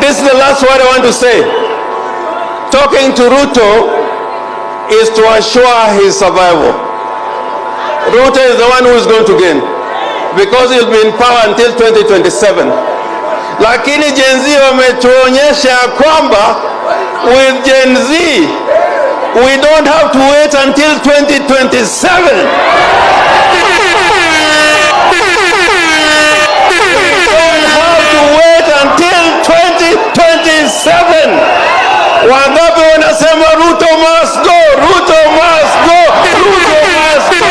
This is the last word I want to say. Talking to Ruto is to assure his survival. Ruto is the one who is going to gain, because he'll be in power until 2027. Lakini Gen Z wametuonyesha kwamba with Gen Z we don't have to wait until 2027. Until 2027. Wangapi wanasema Ruto must go, Ruto must go, Ruto must go.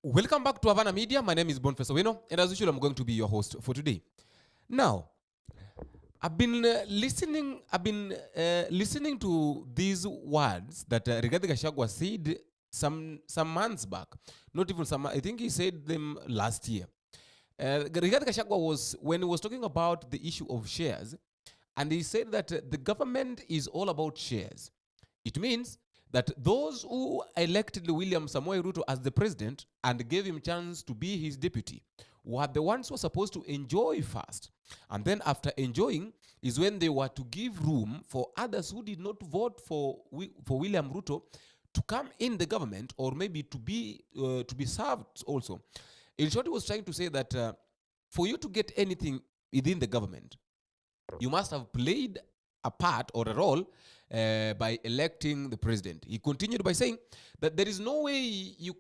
Welcome back to Havana Media. My name is Boniface Owino, and as usual, I'm going to be your host for today. Now, I've been listening to these words that Rigathi Gachagua said some months back. Not even some. I think he said them last year. Rigathi Gachagua was when he was talking about the issue of shares, and he said that the government is all about shares. It means that those who elected William Samoei Ruto as the president and gave him chance to be his deputy were the ones who were supposed to enjoy first. And then after enjoying is when they were to give room for others who did not vote for William Ruto to come in the government, or maybe to be served also. In short, he was trying to say that for you to get anything within the government, you must have played a part or a role by electing the president. He continued by saying that there is no way you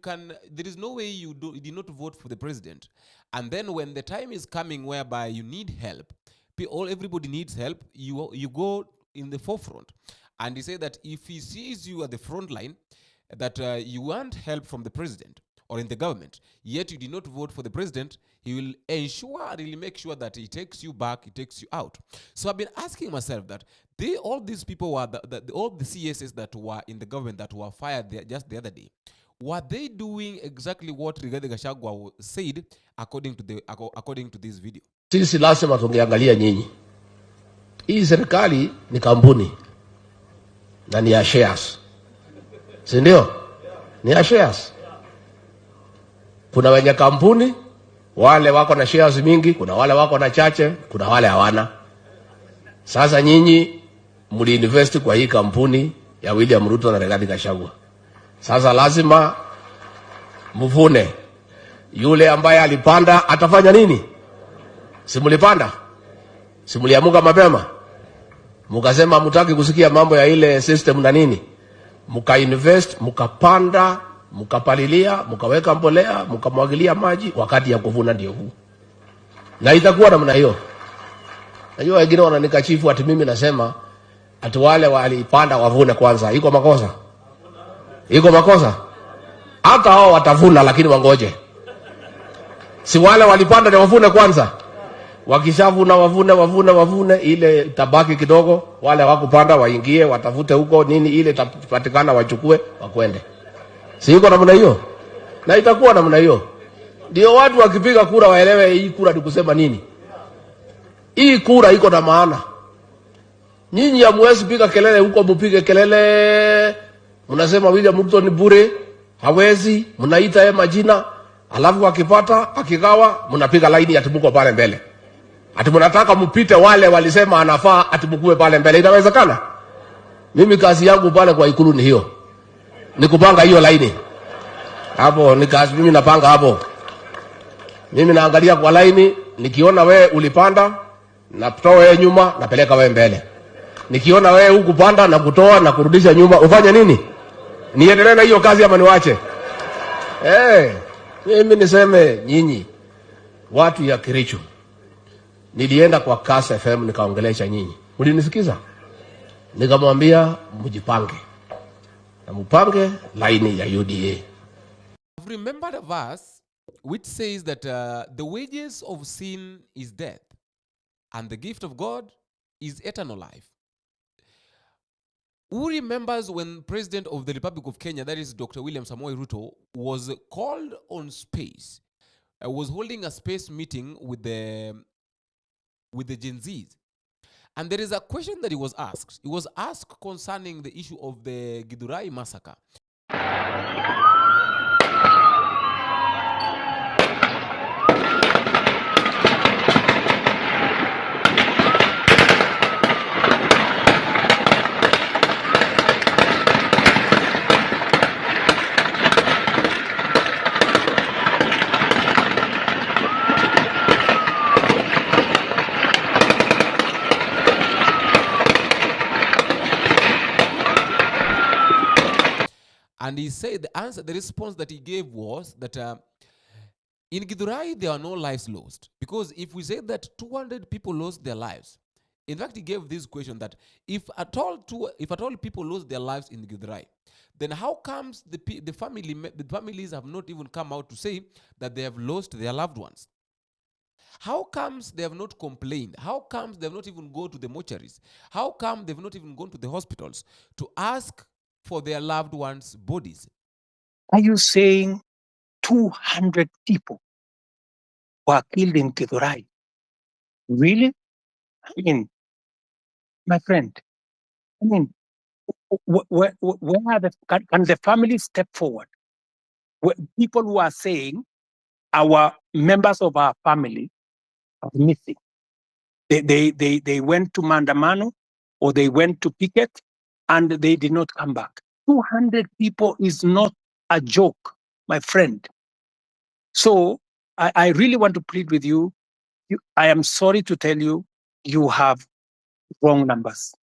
did not vote for the president, and then when the time is coming whereby you need help, everybody needs help, you go in the forefront. And he said that if he sees you at the front line, that you want help from the president or in the government, yet you did not vote for the president, he will really make sure that he takes you back, he takes you out. So I've been asking myself that all these people were, all the CSs that were in the government that were fired just the other day, were they doing exactly what Rigathi Gachagua said according to this video? Sisi lazima tungeangalia nyinyi. Hii serikali ni kampuni na ni ya shares. Si ndio? Ni ya shares. Kuna wenye kampuni, wale wako na shares mingi, kuna wale wako na chache, kuna wale hawana. Sasa nyinyi mliinvest kwa hii kampuni ya William Ruto na Rigathi Gachagua. Sasa lazima mvune. Yule ambaye alipanda atafanya nini? Si mlipanda? Si mliamuka mapema? Mukasema mutaki kusikia mambo ya ile system na nini? Mukainvest, mukapanda, mukapalilia, mukaweka mbolea, mukamwagilia maji, wakati ya kuvuna ndio huu. Na itakuwa namna hiyo. Najua wengine wananikachifu ati mimi nasema ati wale walipanda wavune kwanza. Iko makosa? Iko makosa? Hata hao watavuna, lakini wangoje. Si wale walipanda ndio wavune kwanza. Wakishavuna wavune, ile tabaki kidogo, wale wakupanda waingie, watafute huko nini, ile tapatikana wachukue, wakwende. Si iko namna hiyo? Na itakuwa namna hiyo. Ndio watu wakipiga kura waelewe hii kura ni kusema nini. Hii kura iko na maana. Nyinyi hamwezi piga kelele huko, mpige kelele. Mnasema William Ruto ni bure, hawezi, mnaita yeye majina, alafu akipata, akigawa, mnapiga laini ati mko pale mbele. Ati mnataka mpite wale walisema anafaa ati mkue pale mbele. Inawezekana? Mimi kazi yangu pale kwa Ikulu ni hiyo. Ni kupanga hiyo laini. Hapo ni kazi mimi napanga hapo. Mimi naangalia kwa laini, nikiona wewe ulipanda, natoa wewe nyuma, napeleka wewe mbele. Nikiona wewe hukupanda na kutoa na kurudisha nyuma, ufanye nini? Niendelee na hiyo kazi ama niwache? Mimi niseme nyinyi watu ya Kericho. Nilienda kwa Kasa FM nikaongelesha nyinyi. Mlinisikiza? Nikamwambia mjipange. na mupange laini ya UDA. I've remembered a verse which says that the wages of sin is death, and the gift of God is eternal life. Who remembers when President of the Republic of Kenya, that is Dr. William Samoei Ruto, was called on space, was holding a space meeting with the Gen Zs. And there is a question that he was asked. He was asked concerning the issue of the Githurai massacre. And he said the response that he gave was that in Githurai there are no lives lost. Because if we say that 200 people lost their lives, in fact he gave this question that if at all people lost their lives in Githurai, then how comes the families have not even come out to say that they have lost their loved ones? How comes they have not complained? How comes they have not even gone to the mortuaries? How come they have not even gone to the hospitals to ask for their loved ones' bodies? Are you saying 200 people were killed in Githurai? Really? I mean, my friend, I mean, where are can the family step forward? People who are saying our members of our family are missing. They went to Mandamano or they went to picket and they did not come back. 200 people is not a joke, my friend. So I really want to plead with you. I am sorry to tell you, you have wrong numbers.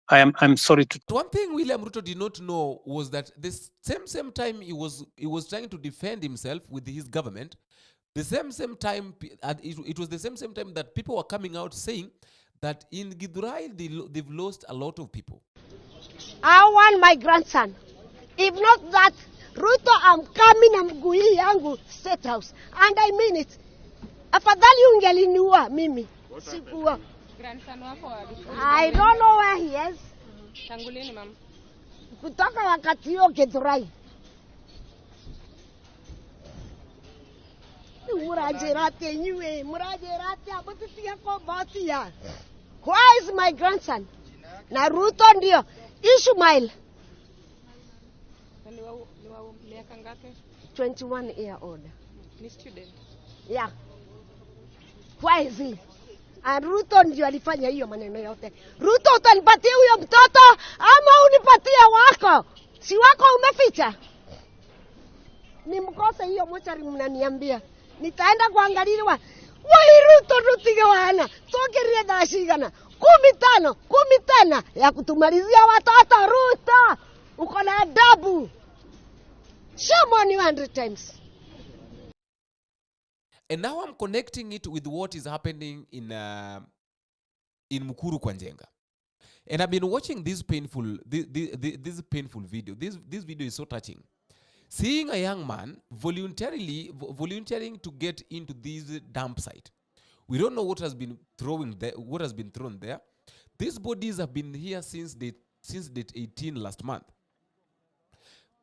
I'm sorry to. One thing William Ruto did not know was that this same time he was trying to defend himself with his government. The same time, it was the same time that people were coming out saying that in Githurai they've lost a lot of people. I want my grandson. If not that, Ruto, I'm coming na mguu hii yangu State House. And I mean it. Afadhali ungeliniua mimi. Sikuwa. Grandson wako wapi? I don't know where he is. Tangu lini mama? Kutoka wakati hiyo Githurai. Murajerate nyue, murajerate abutitia kwa batia. Where is my grandson? Na Ruto ndio. Ishmael. Ni wa miaka ngapi? 21 year old. Ni student. Yeah. Why is he? And Ruto ndio alifanya hiyo maneno yote. Ruto, utanipatia huyo mtoto ama unipatia wako? Si wako umeficha? Nimkose hiyo mochari mnaniambia. Nitaenda kuangaliwa. Wai Ruto rutige wana. Tokeria dashigana. 15 ya kutumalizia watoto Ruto. Uko na adabu. Shame on you 100 times. And now I'm connecting it with what is happening in Mukuru kwa Njenga. And I've been watching this painful video. This video is so touching. Seeing a young man volunteering to get into this dump site. We don't know what has been thrown there. These bodies have been here since date 18 last month.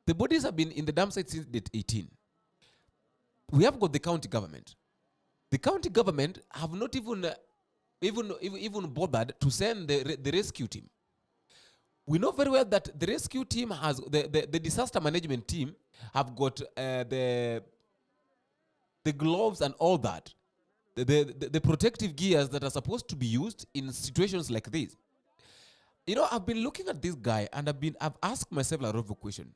The bodies have been in the dump site since date 18. We have got the county government. The county government have not even bothered to send the rescue team. We know very well that the rescue team has the disaster management team have got the gloves and all that, the protective gears that are supposed to be used in situations like this. You know, I've been looking at this guy and I've asked myself a lot of questions.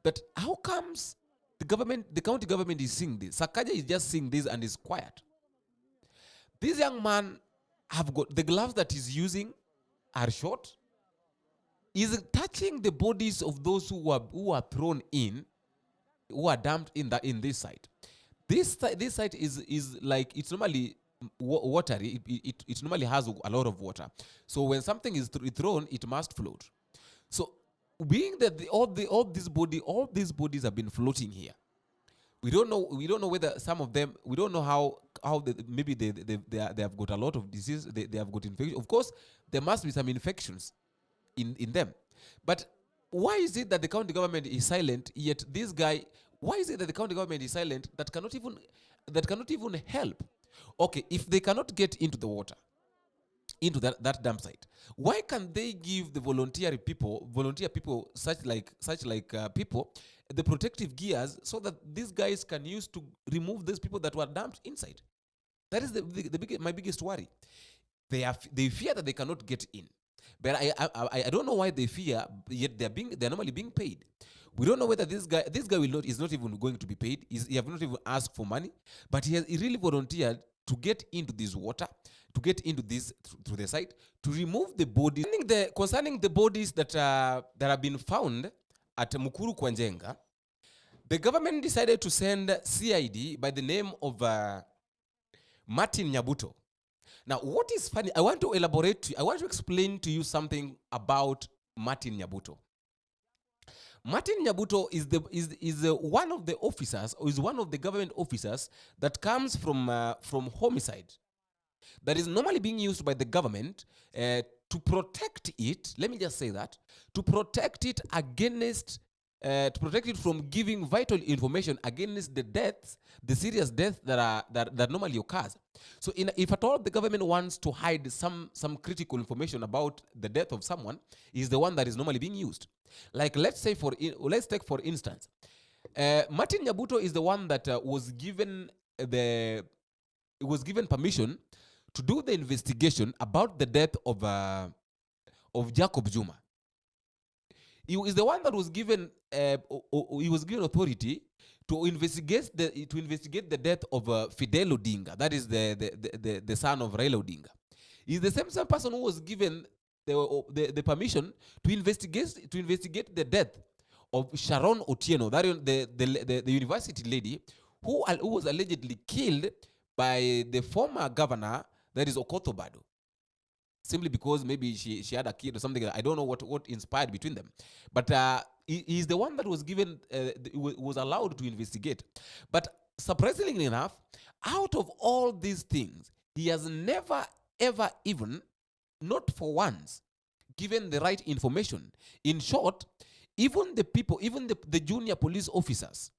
That how comes the county government is seeing this? Sakaja is just seeing this and is quiet. This young man have got the gloves that he's using are short. He's touching the bodies of those who are thrown in, who are dumped in this site. This site is like, it's normally watery. It normally has a lot of water. So when something is thrown, it must float. So being that all these bodies have been floating here. We don't know whether some of them, we don't know how maybe they have got a lot of disease, they have got infection. Of course, there must be some infections in them. But why is it that the county government is silent, yet this guy, why is it that the county government is silent that cannot even help? Okay, if they cannot get into the water, into that dump site, why can't they give the volunteer people such like people the protective gears so that these guys can use to remove those people that were dumped inside? That is my biggest worry. They fear that they cannot get in, but I don't know why they fear, yet they're normally being paid. We don't know whether this guy is not even going to be paid. He have not even asked for money, but he really volunteered to get into this water, to get into this through the site, to remove the bodies. Concerning the bodies that have been found at Mukuru kwa Njenga, the government decided to send CID by the name of Martin Nyabuto. Now, what is funny, I want to explain to you something about Martin Nyabuto. Martin Nyabuto is one of the officers, or is one of the government officers that comes from homicide, that is normally being used by the government to protect it. Let me just say that, to protect it against, to protect it from giving vital information against the deaths, the serious deaths that normally occurs. So if at all the government wants to hide some critical information about the death of someone, is the one that is normally being used. Like let's take for instance, Martin Nyabuto is the one that was given permission to do the investigation about the death of Jacob Juma. He is the one that was given authority to investigate the death of Fidel Odinga. That is the son of Raila Odinga. He is the same person who was given the permission to investigate the death of Sharon Otieno, that the university lady who was allegedly killed by the former governor, that is Okoth Obado, simply because maybe she had a kid or something. I don't know what inspired between them, but he's the one that was given was allowed to investigate. But surprisingly enough, out of all these things, he has never ever even, not for once, given the right information. In short, even the people, even the junior police officers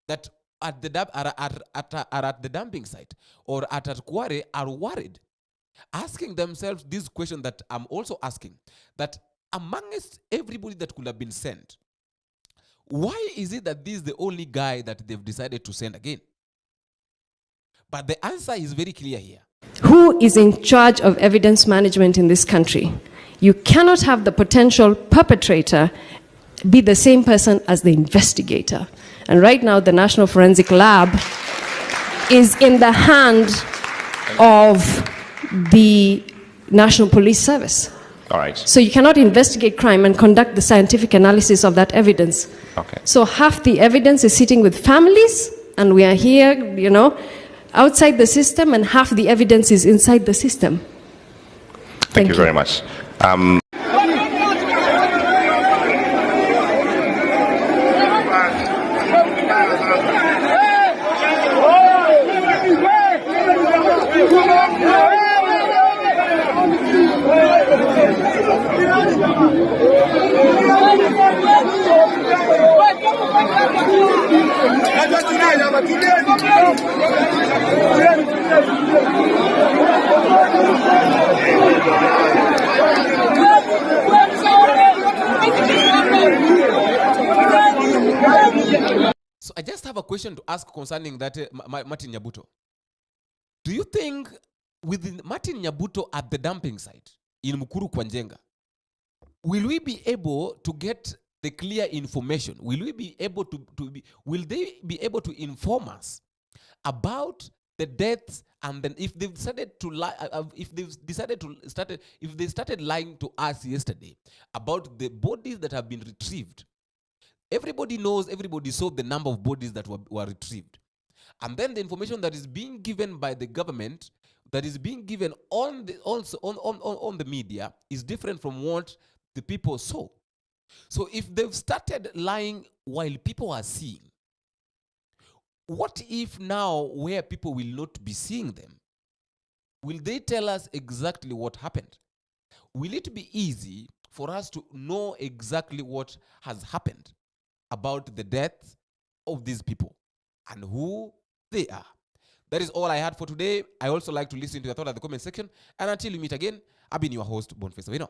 that are at the dumping site or at Kware are worried, asking themselves this question that I'm also asking, that amongst everybody that could have been sent, why is it that this is the only guy that they've decided to send again? But the answer is very clear here. Who is in charge of evidence management in this country? You cannot have the potential perpetrator be the same person as the investigator. And right now, the National Forensic Lab is in the hand of the National Police Service. All right. So you cannot investigate crime and conduct the scientific analysis of that evidence. Okay. So half the evidence is sitting with families, and we are here, outside the system, and half the evidence is inside the system. Thank you very much. So I just have a question to ask concerning that Martin Nyabuto. Do you think with Martin Nyabuto at the dumping site in Mukuru kwa Njenga, will we be able to get the clear information? Will we be able will they be able to inform us about the deaths, and then if they've decided to lie, if they started lying to us yesterday about the bodies that have been retrieved? Everybody knows, everybody saw the number of bodies that were retrieved. And then the information that is being given by the government, that is being given on the media, is different from what the people saw. So if they've started lying while people are seeing, what if now where people will not be seeing them, will they tell us exactly what happened? Will it be easy for us to know exactly what has happened about the death of these people and who they are? That is all I had for today. I also like to listen to your thought at the comment section. And until we meet again, I've been your host, Boniface Ovino.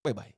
Bye-bye.